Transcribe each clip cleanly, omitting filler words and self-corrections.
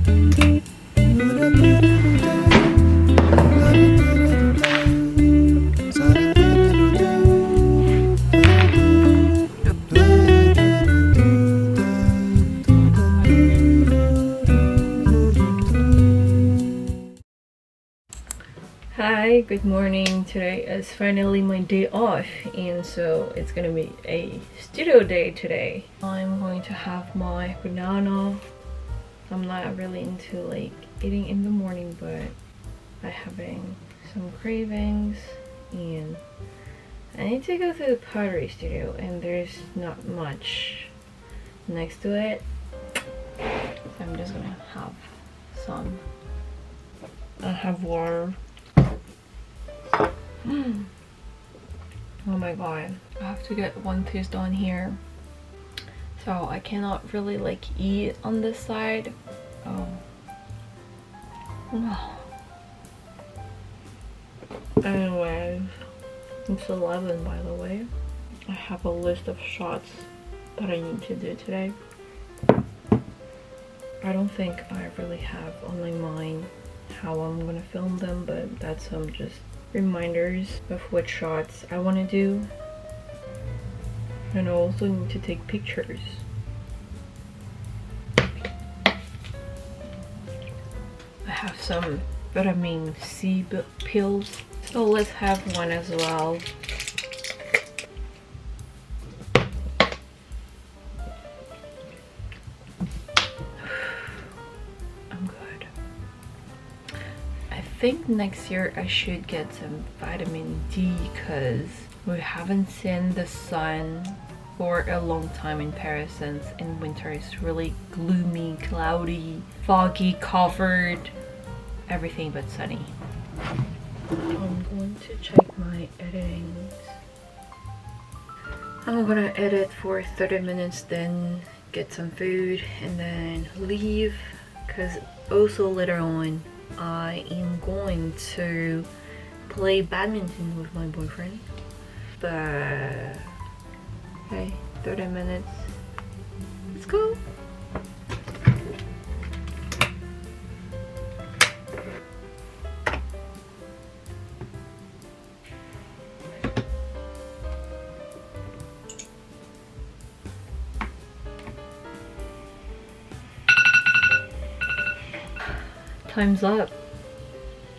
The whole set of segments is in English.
Hi, good morning. Today is finally my day off, and so it's gonna be a studio day today. I'm going to have my banana. I'm not really into like eating in the morning, but I'm having some cravings, and I need to go to the pottery studio, and there's not much next to it, so I'm just gonna have some. I have water. Oh my god, I have to get one tooth done here, so I cannot really like eat on this side. Anyways, it's 11 by the way. I have a list of shots that I need to do today. I don't think I really have on my mind how I'm gonna film them, but that's some just reminders of what shots I want to do. And I also need to take pictures. I have some vitamin C pills, so let's have one as well. I'm good. I think next year I should get some vitamin D because we haven't seen the sun for a long time in Paris, since in winter it's really gloomy, cloudy, foggy, covered, everything but sunny. I'm going to check my editing. I'm gonna edit for 30 minutes, then get some food and then leave, because also later on I am going to play badminton with my boyfriend. But hey, 30 minutes. Let's go. Time's up.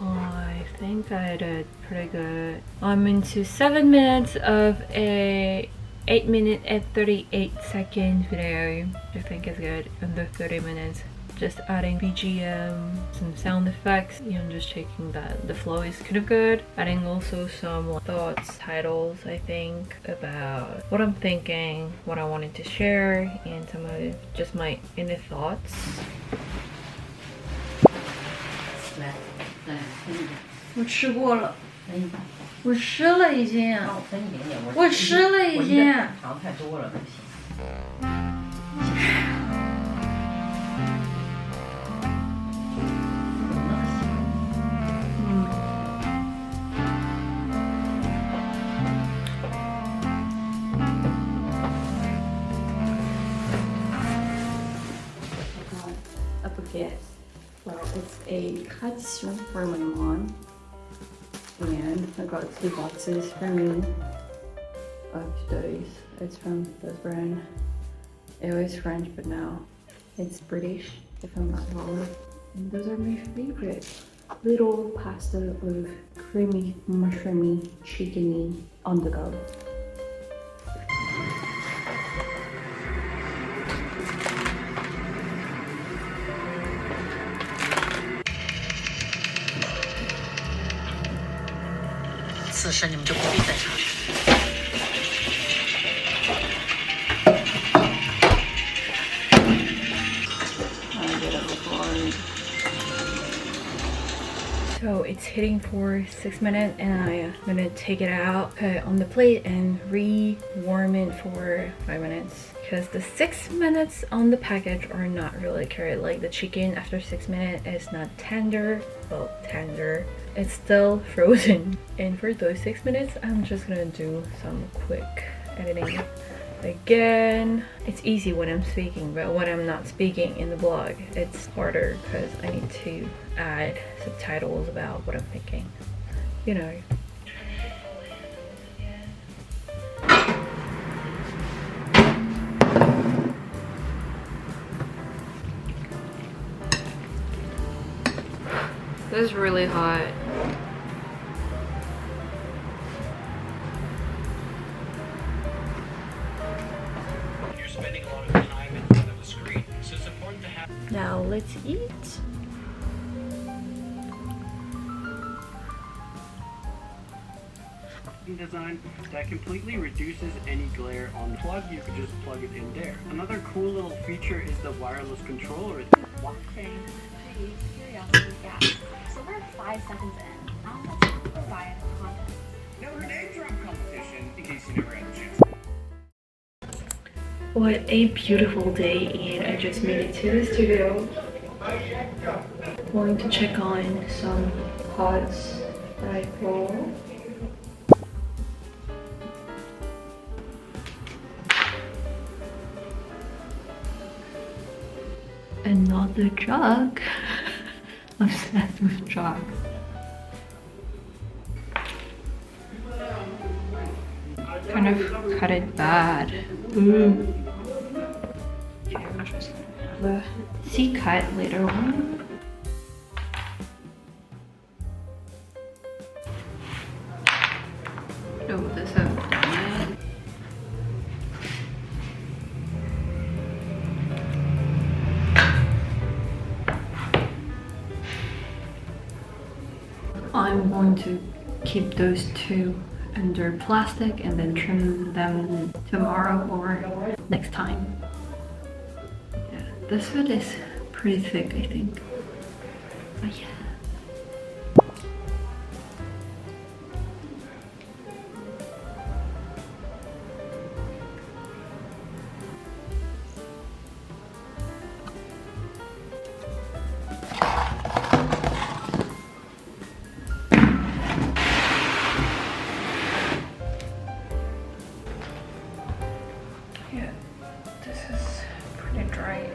I think I did pretty good. I'm into 7 minutes of a 8-minute and 38-second video, which I think is good. Under 30 minutes. Just adding BGM, some sound effects. I'm just checking that the flow is kind of good. Adding also some thoughts, titles, I think, about what I'm thinking, what I wanted to share, and some of just my inner thoughts. 我吃过了，我吃了已经，我吃了已经。糖太多了，不行。A bucket. Well, it's a tradition for my mom, and I got 2 boxes for me of those. It's from this brand. It was French, but now it's British, if I'm not wrong. And those are my favorite. Little pasta with creamy, mushroomy, chickeny on the go.40你们就不必再查。So it's hitting for 6 minutes, and I'm gonna take it out, put it on the plate, and re-warm it for 5 minutes. Because the 6 minutes on the package are not really good. Like the chicken after 6 minutes is not tender, well, tender. It's still frozen. And for those 6 minutes, I'm just gonna do some quick editing. again. It's easy when I'm speaking, but when I'm not speaking in the vlog, it's harder because I need to add subtitles about what I'm thinking. You know. This is really hot. You're spending a lot of time in front of a screen, so it's important to have. Now let's eat. Design that completely reduces any glare on the plug. You could just plug it in there. Another cool little feature is the wireless controller. Watching Please Curiosity Gap. So we're 5 seconds in. Let's provide content. No grenade drop competition, in case you never had a chance. What a beautiful day, and I just made it to the studio. Going to check on some pots that I bought. Another jug. Obsessed with jugs. Kind of cut it bad. Ooh. Okay, I'm just gonna have a C cut later on. Oh, this has done it. I'm going to keep those two under plastic and then trim them tomorrow or next time. Yeah, this hood is pretty thick, I think. But yeah. Yeah, this is pretty dry.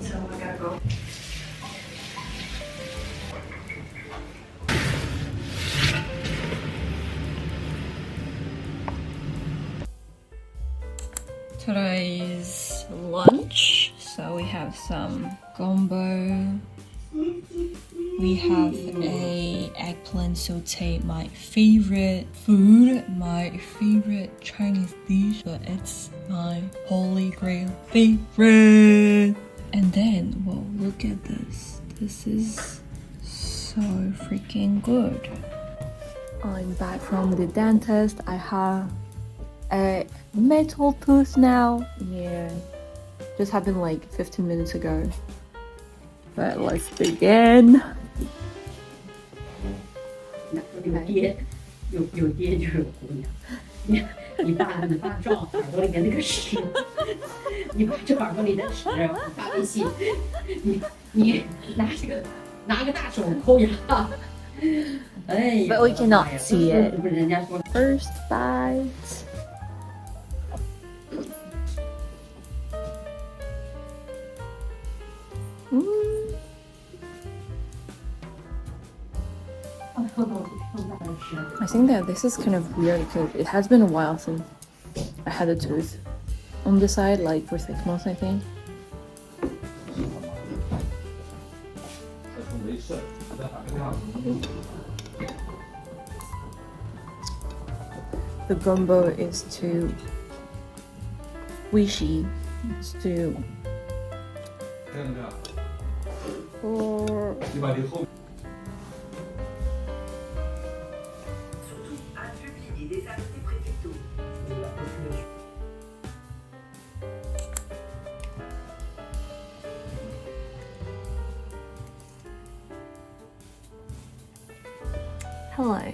So I gotta go. Today's lunch. So we have some gombo. We have a eggplant saute, my favorite food, my favorite Chinese dish, but it's my holy grail favorite. And then, whoa, look at this. This is so freaking good. I'm back from the dentist. I have a metal tooth now. Yeah, just happened like 15 minutes ago. But let's begin. 有爹，有爹就是有姑娘。你爸照耳朵里面那个屎，你把这耳朵里的屎发微信，你拿个大手抠牙。哎 But we cannot see it. 不是人家说 First bite. I think that this is kind of weird because it has been a while since I had a tooth on the side, like for 6 months, I think. The gumbo is too wishy. It's too or hello.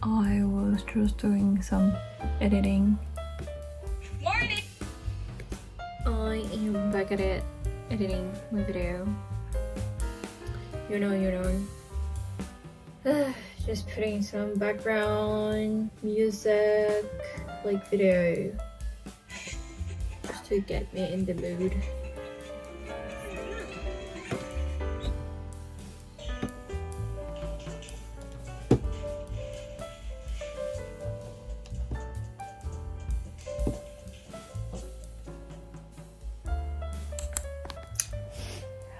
I was just doing some editing. Morning! I am back at it, editing my video. You know. Just putting some background music, like video, just to get me in the mood.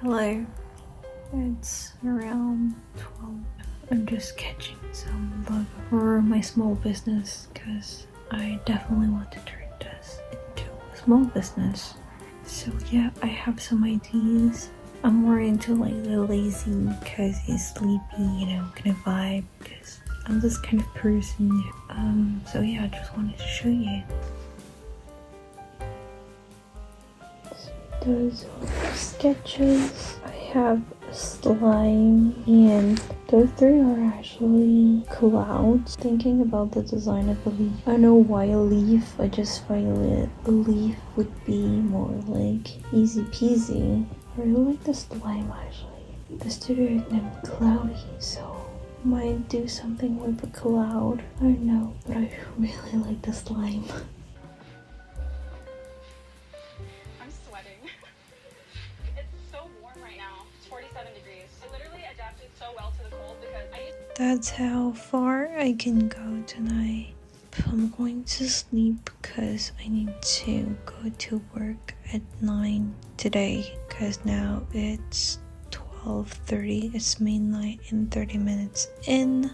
Hello, it's around 12. I'm just catching some love for my small business because I definitely want to turn this into a small business. So yeah, I have some ideas. I'm more into like the lazy, cozy, sleepy, kind of vibe because I'm this kind of person. So yeah, I just wanted to show you. Those are sketches. I have slime, and those three are actually clouds. Thinking about the design of the leaf, I don't know why a leaf. I just feel a leaf would be more like easy peasy. I really like the slime actually. The studio is named Cloudy, so might do something with the cloud. I don't know, but I really like the slime. That's how far I can go tonight. I'm going to sleep because I need to go to work at 9 today because now it's 12:30. It's midnight and 30 minutes in.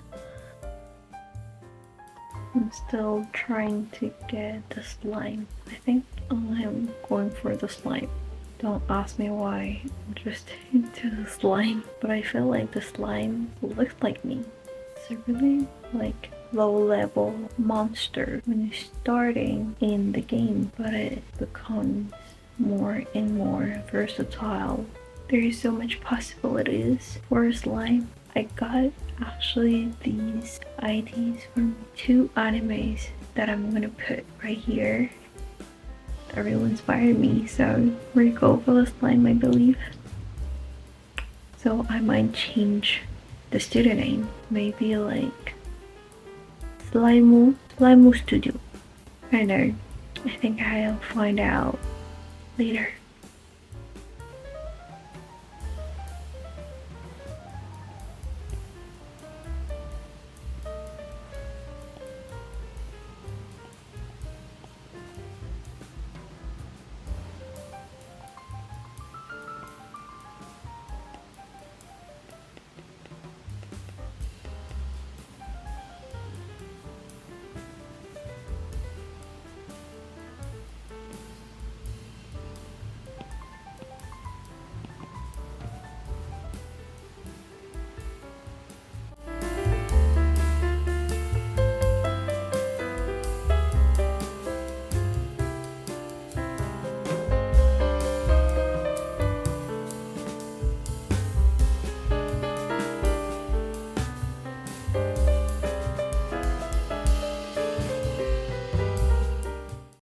I'm still trying to get the slime. I think I'm going for the slime. Don't ask me why. I'm just into the slime. But I feel like the slime looks like me. It's a really like low-level monster when you're starting in the game, but it becomes more and more versatile. There is so much possibilities for slime. I got actually these ideas from 2 animes that I'm gonna put right here. That really inspired me, so we're gonna go for the slime, I believe. So I might change the studio name, maybe like Slime Studio. I don't know. I think I'll find out later.